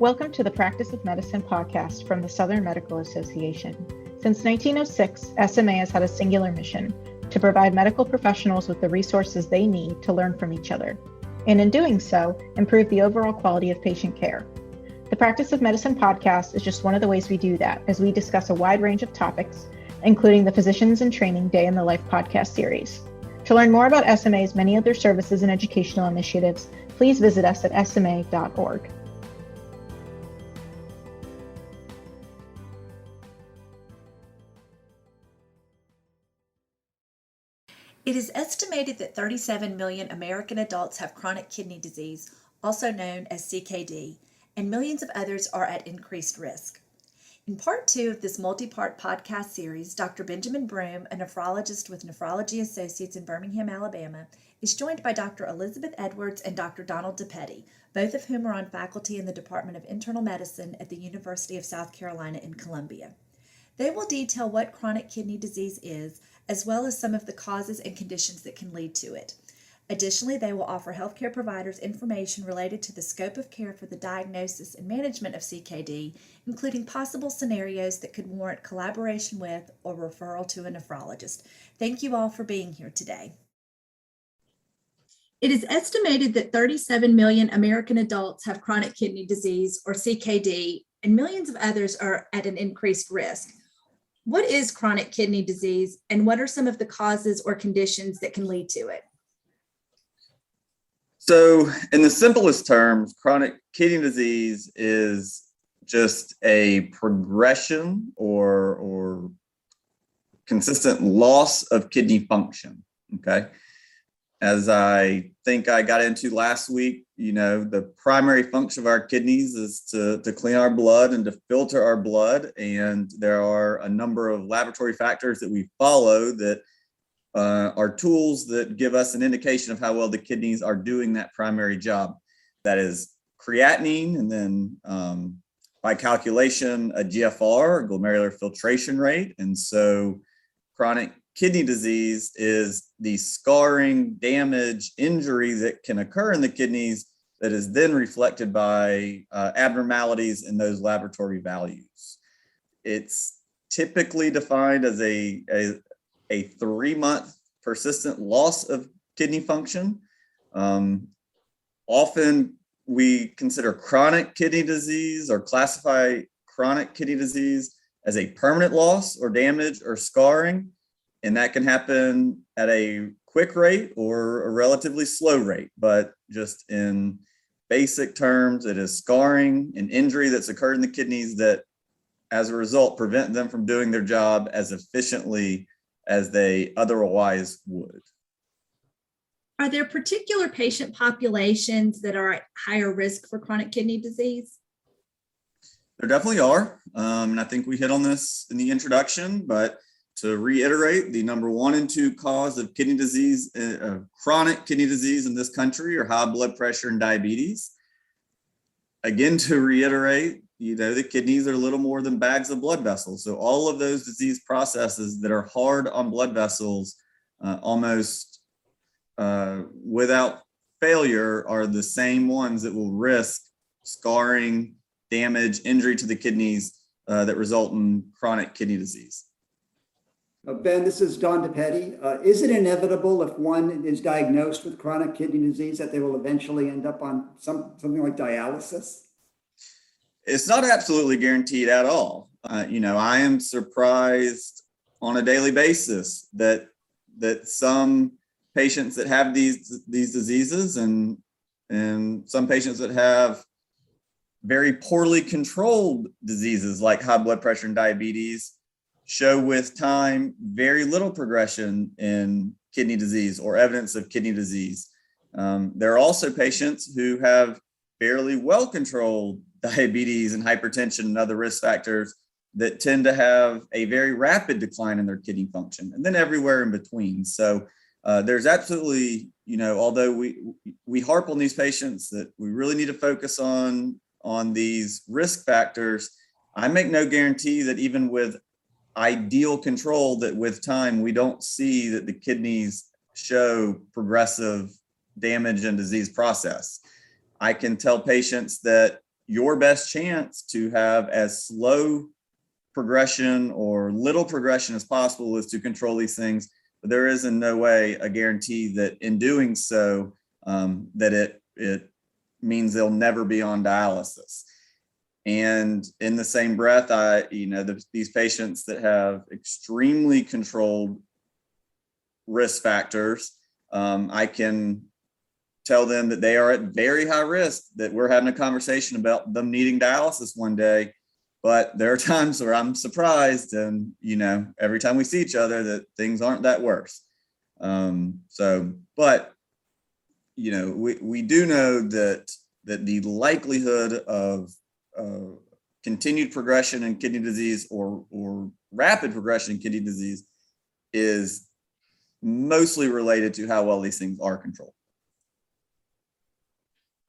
Welcome to the Practice of Medicine podcast from the Southern Medical Association. Since 1906, SMA has had a singular mission: to provide medical professionals with the resources they need to learn from each other, and in doing so, improve the overall quality of patient care. The Practice of Medicine podcast is just one of the ways we do that, as we discuss a wide range of topics, including the Physicians in Training Day in the Life podcast series. To learn more about SMA's many other services and educational initiatives, please visit us at sma.org. It is estimated that 37 million American adults have chronic kidney disease, also known as CKD, and millions of others are at increased risk. In part 2 of this multi-part podcast series, Dr. Benjamin Broom, a nephrologist with Nephrology Associates in Birmingham, Alabama, is joined by Dr. Elizabeth Edwards and Dr. Donald DiPette, both of whom are on faculty in the Department of Internal Medicine at the University of South Carolina in Columbia. They will detail what chronic kidney disease is, as well as some of the causes and conditions that can lead to it. Additionally, they will offer healthcare providers information related to the scope of care for the diagnosis and management of CKD, including possible scenarios that could warrant collaboration with or referral to a nephrologist. Thank you all for being here today. It is estimated that 37 million American adults have chronic kidney disease, or CKD, and millions of others are at an increased risk. What is chronic kidney disease, and what are some of the causes or conditions that can lead to it? So, in the simplest terms, chronic kidney disease is just a progression or consistent loss of kidney function, okay? As I think I got into last week, the primary function of our kidneys is to clean our blood and to filter our blood. And there are a number of laboratory factors that we follow that are tools that give us an indication of how well the kidneys are doing that primary job. That is creatinine, and then by calculation, a GFR, glomerular filtration rate. And so chronic kidney disease is the scarring, damage, injury that can occur in the kidneys that is then reflected by abnormalities in those laboratory values. It's typically defined as a 3-month persistent loss of kidney function. Often we consider chronic kidney disease or classify chronic kidney disease as a permanent loss or damage or scarring. And that can happen at a quick rate or a relatively slow rate. But just in basic terms, it is scarring and injury that's occurred in the kidneys that, as a result, prevent them from doing their job as efficiently as they otherwise would. Are there particular patient populations that are at higher risk for chronic kidney disease? There definitely are. And I think we hit on this in the introduction, but to reiterate, the number 1 and 2 cause of kidney disease, chronic kidney disease in this country, are high blood pressure and diabetes. Again, to reiterate, the kidneys are little more than bags of blood vessels. So all of those disease processes that are hard on blood vessels, almost without failure, are the same ones that will risk scarring, damage, injury to the kidneys that result in chronic kidney disease. Ben, this is Don DiPette. Is it inevitable, if one is diagnosed with chronic kidney disease, that they will eventually end up on something like dialysis? It's not absolutely guaranteed at all. I am surprised on a daily basis that some patients that have these diseases and some patients that have very poorly controlled diseases like high blood pressure and diabetes show with time very little progression in kidney disease or evidence of kidney disease. There are also patients who have fairly well-controlled diabetes and hypertension and other risk factors that tend to have a very rapid decline in their kidney function, and then everywhere in between. So there's absolutely, although we harp on these patients that we really need to focus on these risk factors, I make no guarantee that even with ideal control, that with time we don't see that the kidneys show progressive damage and disease process. I can tell patients that your best chance to have as slow progression or little progression as possible is to control these things. But there is in no way a guarantee that in doing so, that it means they'll never be on dialysis. And in the same breath, these patients that have extremely controlled risk factors, I can tell them that they are at very high risk, that we're having a conversation about them needing dialysis one day. But there are times where I'm surprised, and every time we see each other, that things aren't that worse. But we do know that the likelihood of continued progression in kidney disease or rapid progression in kidney disease is mostly related to how well these things are controlled.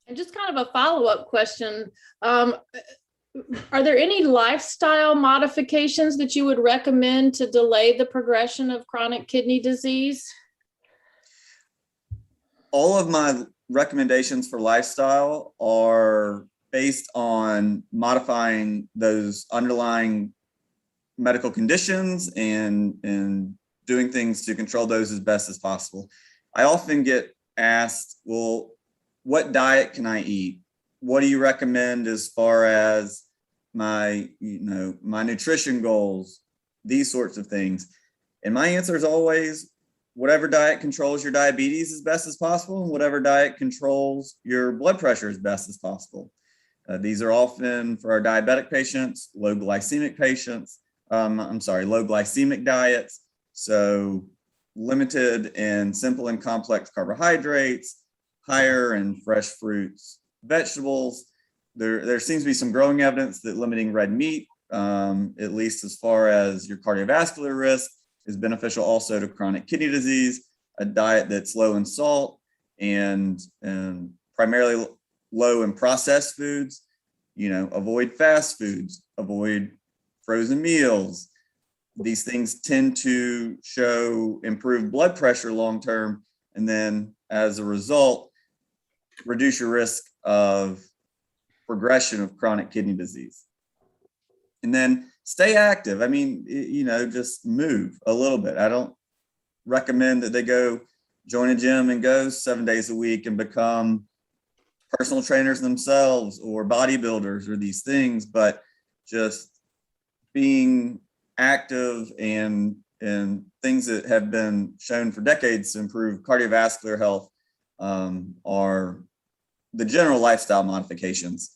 And just kind of a follow-up question. Are there any lifestyle modifications that you would recommend to delay the progression of chronic kidney disease? All of my recommendations for lifestyle are based on modifying those underlying medical conditions and doing things to control those as best as possible. I often get asked, well, what diet can I eat? What do you recommend as far as my nutrition goals, these sorts of things? And my answer is always, whatever diet controls your diabetes as best as possible, and whatever diet controls your blood pressure as best as possible. These are often for our diabetic patients, low glycemic diets. So limited in simple and complex carbohydrates, higher in fresh fruits, vegetables. There seems to be some growing evidence that limiting red meat, at least as far as your cardiovascular risk, is beneficial also to chronic kidney disease. A diet that's low in salt and primarily low in processed foods, avoid fast foods, avoid frozen meals. These things tend to show improved blood pressure long-term, and then as a result, reduce your risk of progression of chronic kidney disease. And then stay active. Just move a little bit. I don't recommend that they go join a gym and go 7 days a week and become personal trainers themselves or bodybuilders or these things, but just being active and things that have been shown for decades to improve cardiovascular health are the general lifestyle modifications.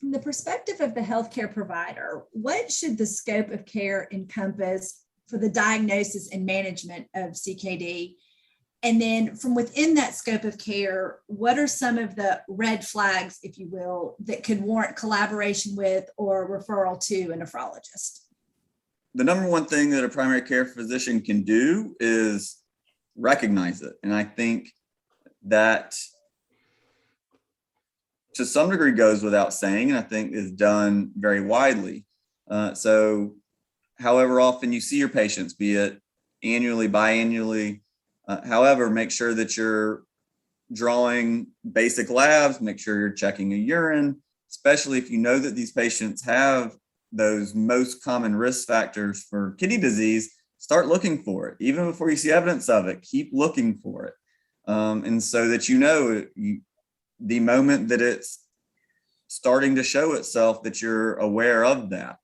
From the perspective of the healthcare provider, what should the scope of care encompass for the diagnosis and management of CKD? And then from within that scope of care, what are some of the red flags, if you will, that could warrant collaboration with or referral to a nephrologist? The number one thing that a primary care physician can do is recognize it. And I think that to some degree goes without saying, and I think is done very widely. So however often you see your patients, be it annually, biannually, however, make sure that you're drawing basic labs, make sure you're checking a urine, especially if you know that these patients have those most common risk factors for kidney disease. Start looking for it. Even before you see evidence of it, keep looking for it. And so that the moment that it's starting to show itself, that you're aware of that.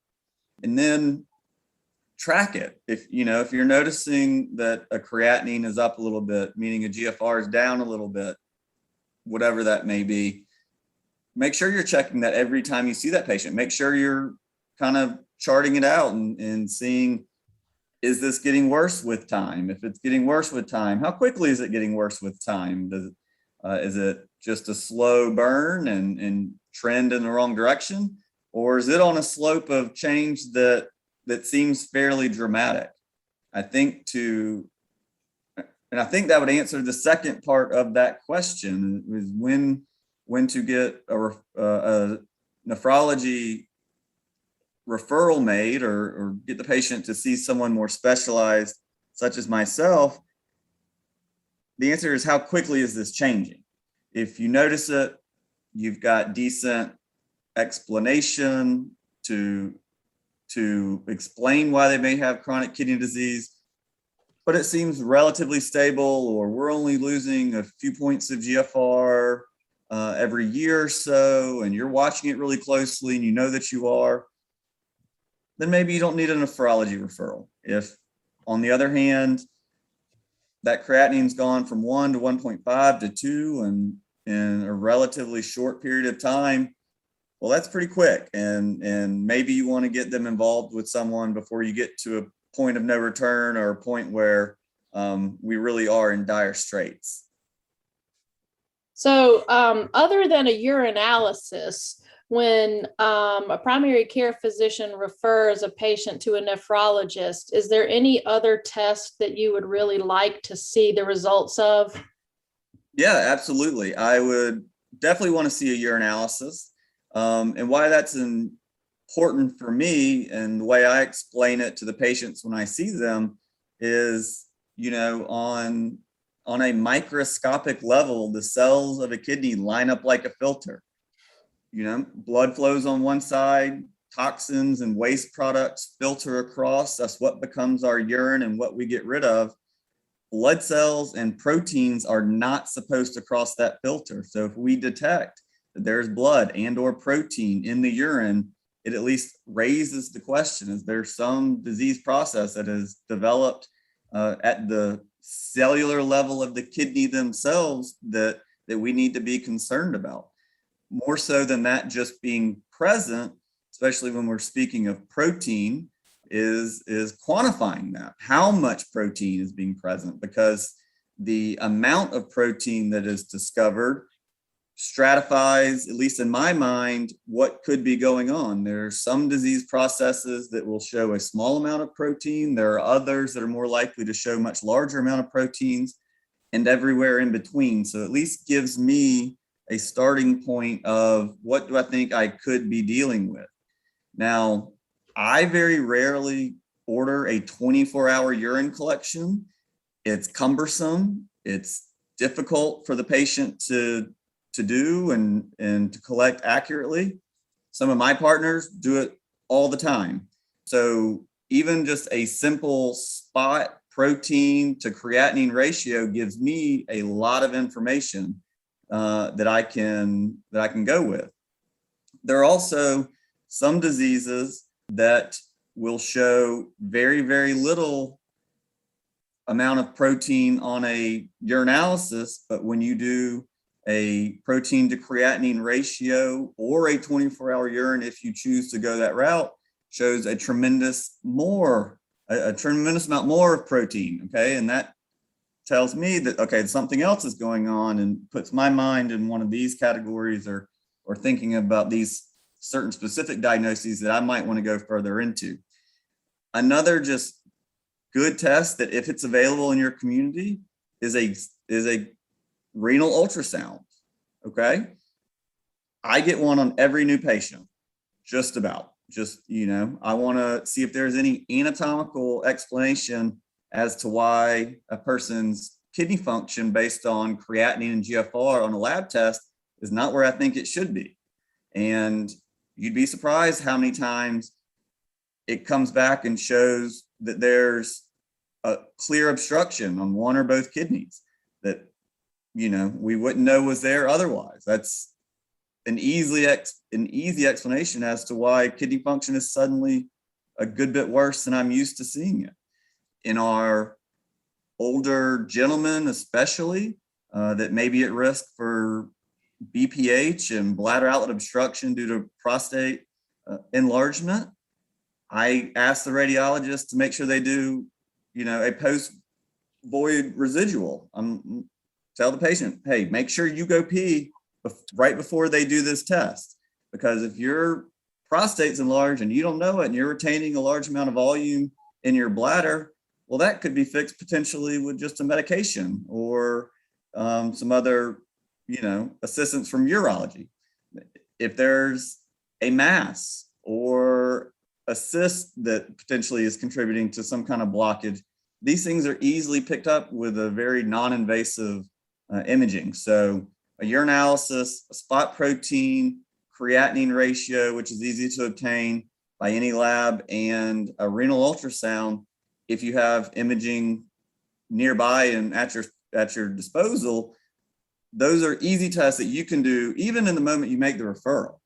And then track it. If you're noticing that a creatinine is up a little bit, meaning a GFR is down a little bit, whatever that may be, make sure you're checking that every time you see that patient. Make sure you're kind of charting it out and seeing, is this getting worse with time? If it's getting worse with time, how quickly is it getting worse with time? Is it just a slow burn and trend in the wrong direction? Or is it on a slope of change that seems fairly dramatic? I think that would answer the second part of that question, is when to get a nephrology referral made or get the patient to see someone more specialized, such as myself. The answer is, how quickly is this changing? If you notice it you've got decent explanation to explain why they may have chronic kidney disease, but it seems relatively stable, or we're only losing a few points of GFR every year or so, and you're watching it really closely and you know that you are, then maybe you don't need a nephrology referral. If, on the other hand, that creatinine's gone from 1 to 1.5 to 2 and in a relatively short period of time, well, that's pretty quick. And maybe you want to get them involved with someone before you get to a point of no return, or a point where we really are in dire straits. So other than a urinalysis, when a primary care physician refers a patient to a nephrologist, is there any other test that you would really like to see the results of? Yeah, absolutely. I would definitely want to see a urinalysis. And why that's important for me, and the way I explain it to the patients when I see them, is, on a microscopic level, the cells of a kidney line up like a filter. Blood flows on one side, toxins and waste products filter across. That's what becomes our urine and what we get rid of. Blood cells and proteins are not supposed to cross that filter. So if we detect that there's blood and or protein in the urine, it at least raises the question, is there some disease process that has developed at the cellular level of the kidney themselves that we need to be concerned about? More so than that just being present, especially when we're speaking of protein, is quantifying that. How much protein is being present? Because the amount of protein that is discovered stratifies, at least in my mind, what could be going on. There are some disease processes that will show a small amount of protein. There are others that are more likely to show much larger amount of proteins, and everywhere in between. So at least gives me a starting point of what do I think I could be dealing with. Now, I very rarely order a 24-hour urine collection. It's cumbersome. It's difficult for the patient to do and to collect accurately. Some of my partners do it all the time. So even just a simple spot protein to creatinine ratio gives me a lot of information that I can go with. There are also some diseases that will show very, very little amount of protein on a urinalysis, but when you do a protein to creatinine ratio or a 24-hour urine, if you choose to go that route, shows a tremendous amount more of protein. Okay, and that tells me that, okay, something else is going on, and puts my mind in one of these categories, or thinking about these certain specific diagnoses that I might want to go further into. Another just good test that, if it's available in your community, is a renal ultrasound. Okay, I get one on every new patient, just about. I want to see if there's any anatomical explanation as to why a person's kidney function based on creatinine and GFR on a lab test is not where I think it should be. And you'd be surprised how many times it comes back and shows that there's a clear obstruction on one or both kidneys that, we wouldn't know was there otherwise. That's an easy explanation as to why kidney function is suddenly a good bit worse than I'm used to seeing it. In our older gentlemen, especially, that may be at risk for BPH and bladder outlet obstruction due to prostate enlargement, I ask the radiologist to make sure they do, a post-void residual. Tell the patient, hey, make sure you go pee right before they do this test, because if your prostate's enlarged and you don't know it, and you're retaining a large amount of volume in your bladder, well, that could be fixed potentially with just a medication or some other, assistance from urology. If there's a mass or a cyst that potentially is contributing to some kind of blockage, these things are easily picked up with a very non-invasive imaging. So a urinalysis, a spot protein, creatinine ratio, which is easy to obtain by any lab, and a renal ultrasound, if you have imaging nearby and at your disposal, those are easy tests that you can do even in the moment you make the referral.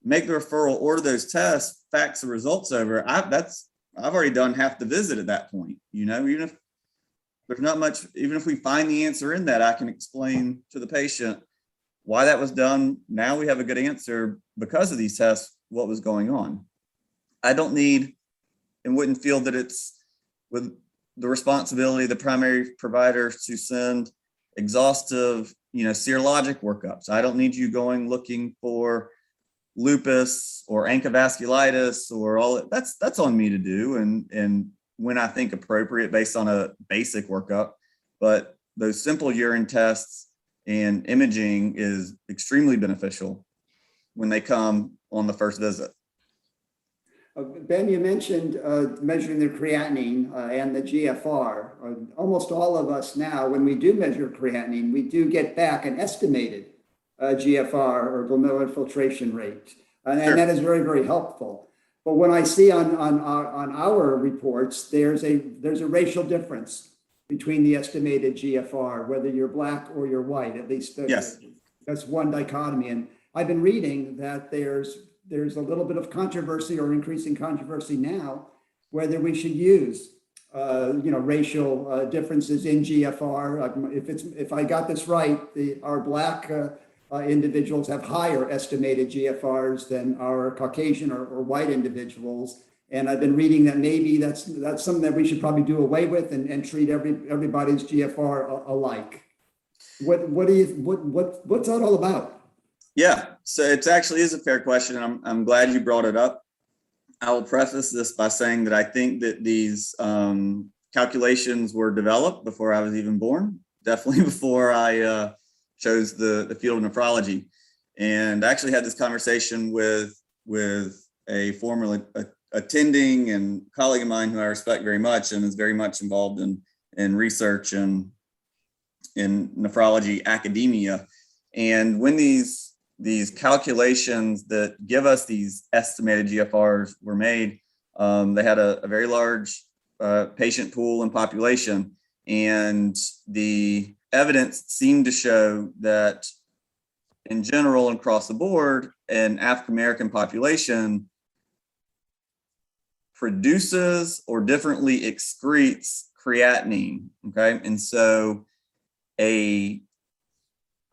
Make the referral, order those tests, fax the results over. I've already done half the visit at that point. Even if there's not much, even if we find the answer in that, I can explain to the patient why that was done. Now we have a good answer because of these tests, what was going on. I don't need and wouldn't feel that it's with the responsibility of the primary provider to send exhaustive, serologic workups. I don't need you going looking for lupus or ankylosing or all that's on me to do. And when I think appropriate based on a basic workup, but those simple urine tests and imaging is extremely beneficial when they come on the first visit. Ben, you mentioned measuring the creatinine and the GFR. Almost all of us now, when we do measure creatinine, we do get back an estimated GFR or glomerular filtration rate. And Sure. That is very, very helpful. But when I see on our reports, there's a racial difference between the estimated GFR, whether you're black or you're white. At least Yes. That's one dichotomy. And I've been reading that there's a little bit of controversy or increasing controversy now whether we should use racial differences in GFR. If I got this right, our black individuals have higher estimated GFRs than our Caucasian or white individuals. And I've been reading that maybe that's something that we should probably do away with and treat everybody's GFR alike. What's that all about? Yeah, so it actually is a fair question. And I'm glad you brought it up. I will preface this by saying that I think that these calculations were developed before I was even born, definitely before I chose the field of nephrology. And I actually had this conversation with a former attending and colleague of mine who I respect very much and is very much involved in research and in nephrology academia. And when these calculations that give us these estimated GFRs were made, they had a very large patient pool and population, and the evidence seemed to show that in general and across the board, an African American population produces or differently excretes creatinine. Okay, and so a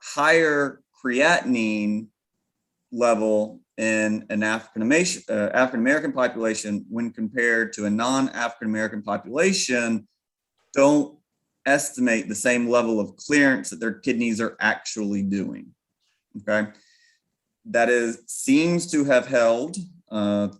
higher creatinine level in an African American population when compared to a non-African American population don't estimate the same level of clearance that their kidneys are actually doing. Okay, that seems to have held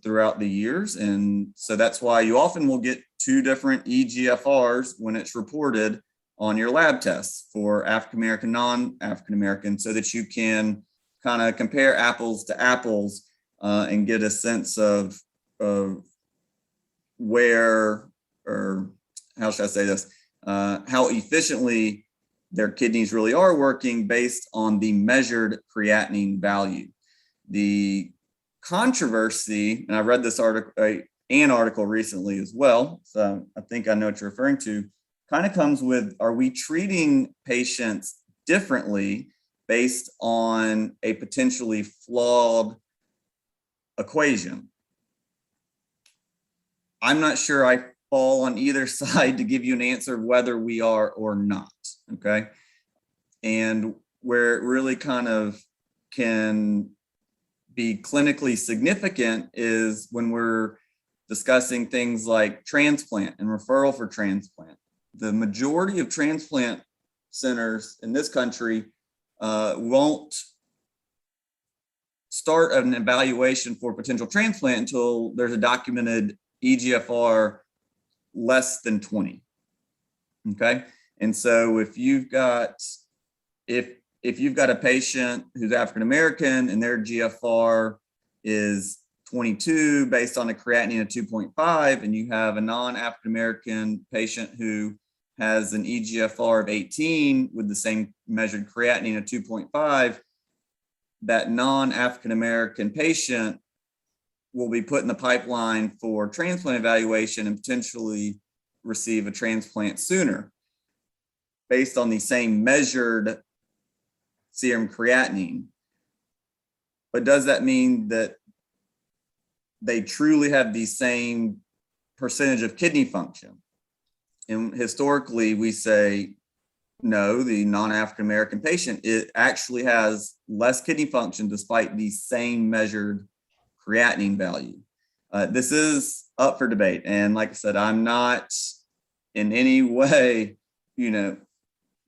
throughout the years, and so that's why you often will get two different eGFRs when it's reported on your lab tests for African American, non-African American, so that you can kind of compare apples to apples and get a sense of where, or how should I say this, how efficiently their kidneys really are working based on the measured creatinine value. The controversy, and I read this article recently as well, so I think I know what you're referring to, kind of comes with, are we treating patients differently based on a potentially flawed equation? I'm not sure I fall on either side to give you an answer of whether we are or not, okay? And where it really kind of can be clinically significant is when we're discussing things like transplant and referral for transplant. The majority of transplant centers in this country won't start an evaluation for potential transplant until there's a documented eGFR less than 20. Okay, and so if you've got a patient who's African American and their GFR is 22 based on a creatinine of 2.5, and you have a non-African American patient who has an eGFR of 18 with the same measured creatinine of 2.5, that non-African American patient will be put in the pipeline for transplant evaluation and potentially receive a transplant sooner based on the same measured serum creatinine. But does that mean that they truly have the same percentage of kidney function? And historically, we say, no, the non-African American patient, it actually has less kidney function despite the same measured creatinine value. This is up for debate. And like I said, I'm not in any way,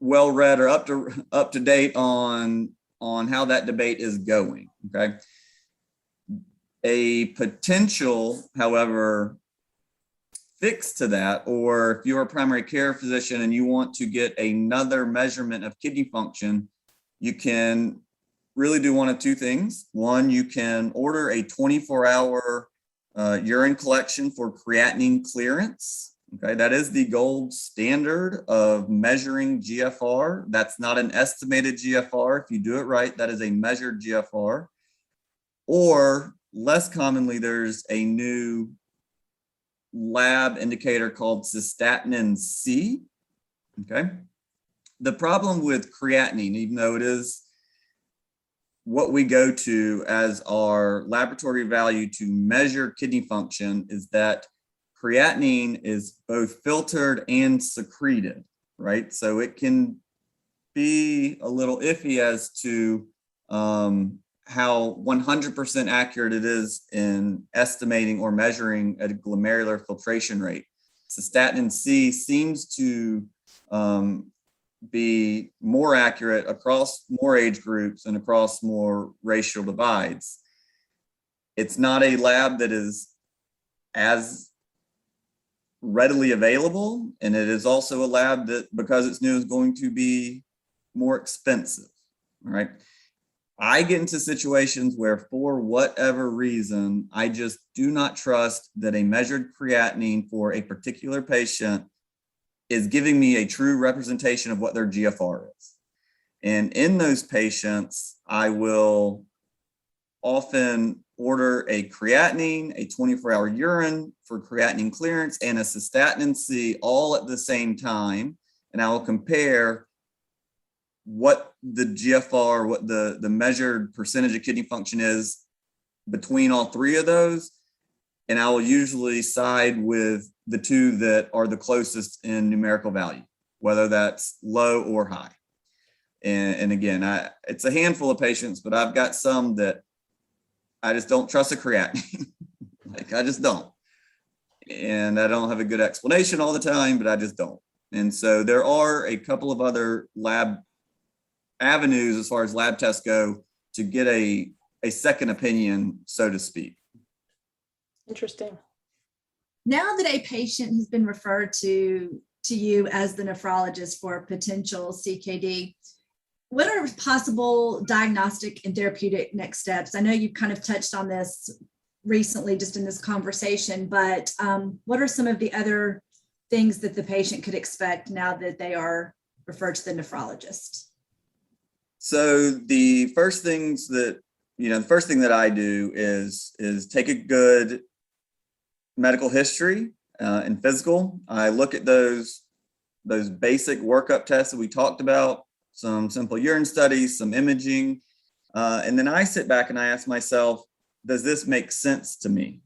well-read or up to date on how that debate is going, okay? A potential, however, fix to that, or if you're a primary care physician and you want to get another measurement of kidney function, you can really do one of two things. One, you can order a 24-hour urine collection for creatinine clearance. Okay, that is the gold standard of measuring GFR. That's not an estimated GFR. If you do it right, that is a measured GFR. Or less commonly, there's a new lab indicator called cystatin C. Okay. The problem with creatinine, even though it is what we go to as our laboratory value to measure kidney function, is that creatinine is both filtered and secreted, right? So it can be a little iffy as to how 100% accurate it is in estimating or measuring a glomerular filtration rate. Cystatin C seems to be more accurate across more age groups and across more racial divides. It's not a lab that is as readily available, and it is also a lab that, because it's new, is going to be more expensive, all right? I get into situations where, for whatever reason, I just do not trust that a measured creatinine for a particular patient is giving me a true representation of what their GFR is. And in those patients, I will often order a creatinine, a 24-hour urine for creatinine clearance, and a cystatin C all at the same time. And I will compare what the GFR, what the measured percentage of kidney function is between all three of those. And I will usually side with the two that are the closest in numerical value, whether that's low or high. And again, it's a handful of patients, but I've got some that I just don't trust a creatinine. Like, I just don't. And I don't have a good explanation all the time, but I just don't. And so there are a couple of other lab avenues as far as lab tests go to get a second opinion, so to speak. Interesting. Now that a patient has been referred to you as the nephrologist for potential CKD, what are possible diagnostic and therapeutic next steps? I know you kind of touched on this recently just in this conversation, but what are some of the other things that the patient could expect now that they are referred to the nephrologist? So the first thing that I do is take a good medical history and physical. I look at those basic workup tests that we talked about, some simple urine studies, some imaging, and then I sit back and I ask myself, does this make sense to me?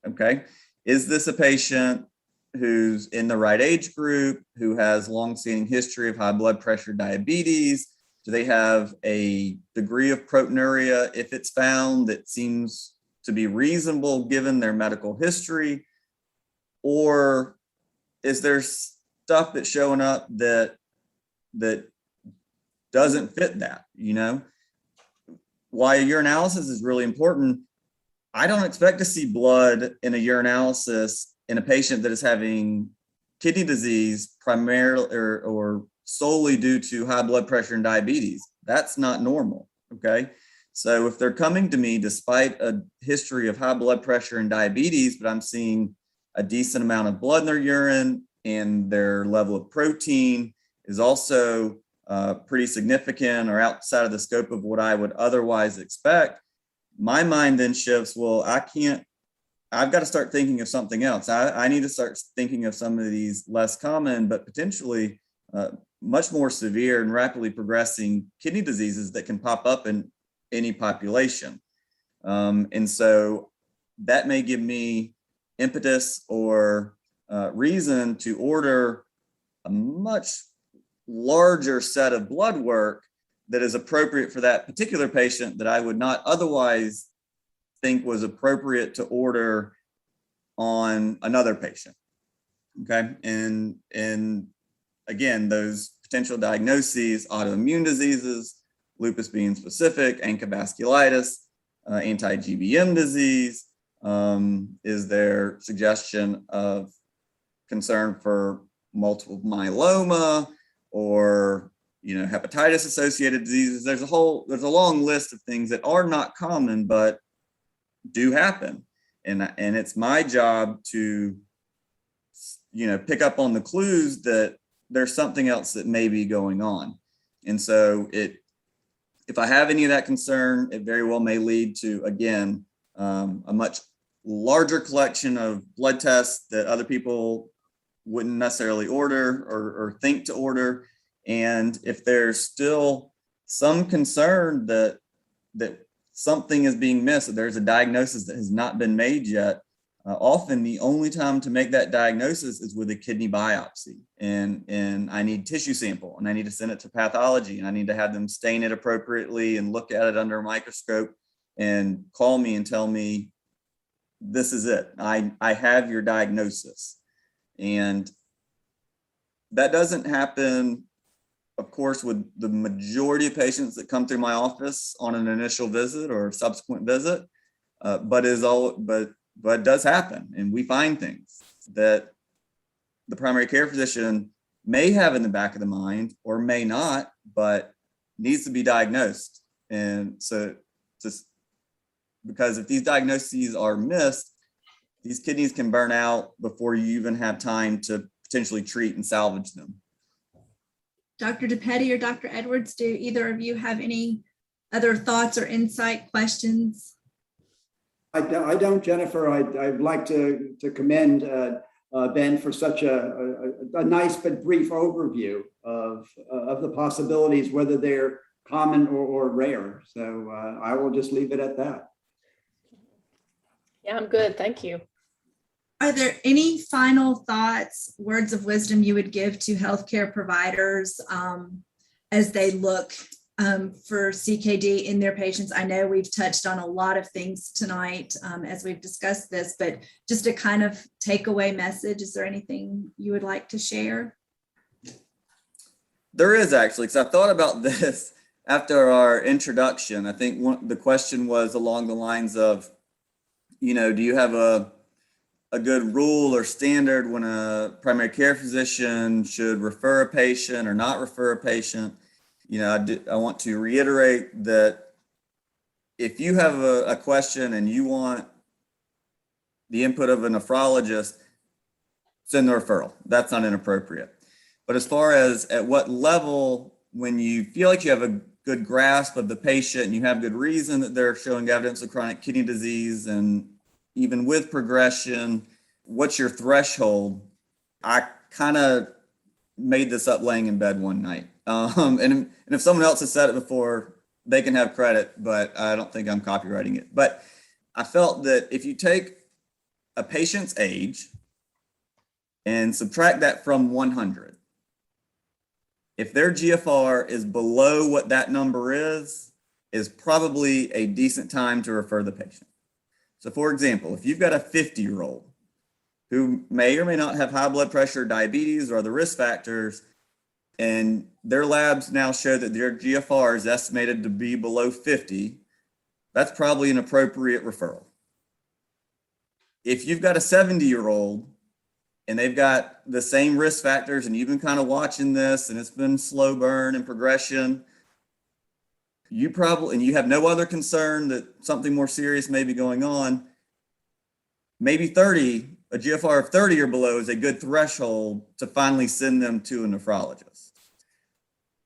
Okay, is this a patient who's in the right age group, who has long-standing history of high blood pressure, diabetes? Do they have a degree of proteinuria, if it's found, that seems to be reasonable given their medical history? Or is there stuff that's showing up that doesn't fit that? Why a urinalysis is really important, I don't expect to see blood in a urinalysis in a patient that is having kidney disease primarily or solely due to high blood pressure and diabetes. That's not normal, okay? So if they're coming to me despite a history of high blood pressure and diabetes, but I'm seeing a decent amount of blood in their urine and their level of protein is also pretty significant or outside of the scope of what I would otherwise expect, my mind then shifts, well, I've got to start thinking of something else. I need to start thinking of some of these less common, but potentially much more severe and rapidly progressing kidney diseases that can pop up in any population. And so that may give me impetus or reason to order a much larger set of blood work that is appropriate for that particular patient that I would not otherwise think was appropriate to order on another patient. Okay. And again, those potential diagnoses, autoimmune diseases, lupus being specific, ANCA vasculitis, anti-GBM disease. Is there suggestion of concern for multiple myeloma or hepatitis associated diseases? There's a long list of things that are not common but do happen, and it's my job to pick up on the clues that there's something else that may be going on. And so if I have any of that concern, it very well may lead to, again, a much larger collection of blood tests that other people wouldn't necessarily order or think to order. And if there's still some concern that something is being missed, that there's a diagnosis that has not been made yet, often the only time to make that diagnosis is with a kidney biopsy. And I need tissue sample, and I need to send it to pathology, and I need to have them stain it appropriately and look at it under a microscope and call me and tell me, this is it. I have your diagnosis. And that doesn't happen, of course, with the majority of patients that come through my office on an initial visit or subsequent visit, but it does happen. And we find things that the primary care physician may have in the back of the mind or may not, but needs to be diagnosed. And so because if these diagnoses are missed, these kidneys can burn out before you even have time to potentially treat and salvage them. Dr. DiPette or Dr. Edwards, do either of you have any other thoughts or insight, questions? I don't, Jennifer. I'd like to commend Ben for such a nice but brief overview of the possibilities, whether they're common or rare. So I will just leave it at that. Yeah, I'm good. Thank you. Are there any final thoughts, words of wisdom you would give to healthcare providers as they look for CKD in their patients? I know we've touched on a lot of things tonight as we've discussed this, but just a kind of takeaway message. Is there anything you would like to share? There is actually, because I thought about this after our introduction. I think the question was along the lines of, do you have a good rule or standard when a primary care physician should refer a patient or not refer a patient? I want to reiterate that if you have a question and you want the input of a nephrologist, send the referral. That's not inappropriate. But as far as at what level, when you feel like you have a good grasp of the patient and you have good reason that they're showing evidence of chronic kidney disease, and even with progression, what's your threshold? I kind of made this up laying in bed one night. And if someone else has said it before, they can have credit, but I don't think I'm copywriting it. But I felt that if you take a patient's age and subtract that from 100, if their GFR is below what that number is probably a decent time to refer the patient. So for example, if you've got a 50-year-old who may or may not have high blood pressure, diabetes, or other risk factors, and their labs now show that their GFR is estimated to be below 50, that's probably an appropriate referral. If you've got a 70-year-old and they've got the same risk factors and you've been kind of watching this and it's been slow burn and progression, you have no other concern that something more serious may be going on, maybe 30 a GFR of 30 or below is a good threshold to finally send them to a nephrologist,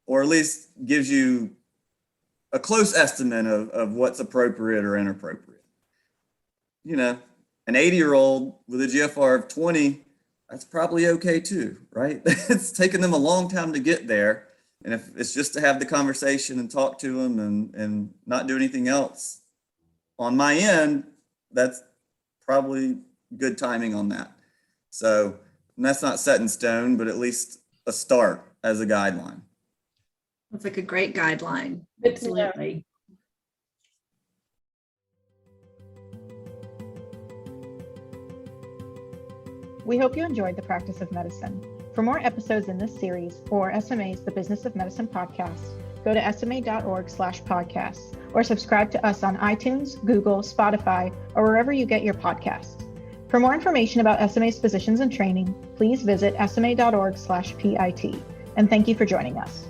or at least gives you a close estimate of what's appropriate or inappropriate. You know, an 80-year-old with a GFR of 20, that's probably okay too, right? It's taken them a long time to get there. And if it's just to have the conversation and talk to them and not do anything else on my end, that's probably good timing on that. So that's not set in stone, but at least a start as a guideline. That's like a great guideline. Good to know. Absolutely. We hope you enjoyed the practice of medicine. For more episodes in this series or SMA's The Business of Medicine podcast, go to sma.org/podcasts or subscribe to us on iTunes, Google, Spotify, or wherever you get your podcasts. For more information about SMA's positions and training, please visit sma.org/PIT. And thank you for joining us.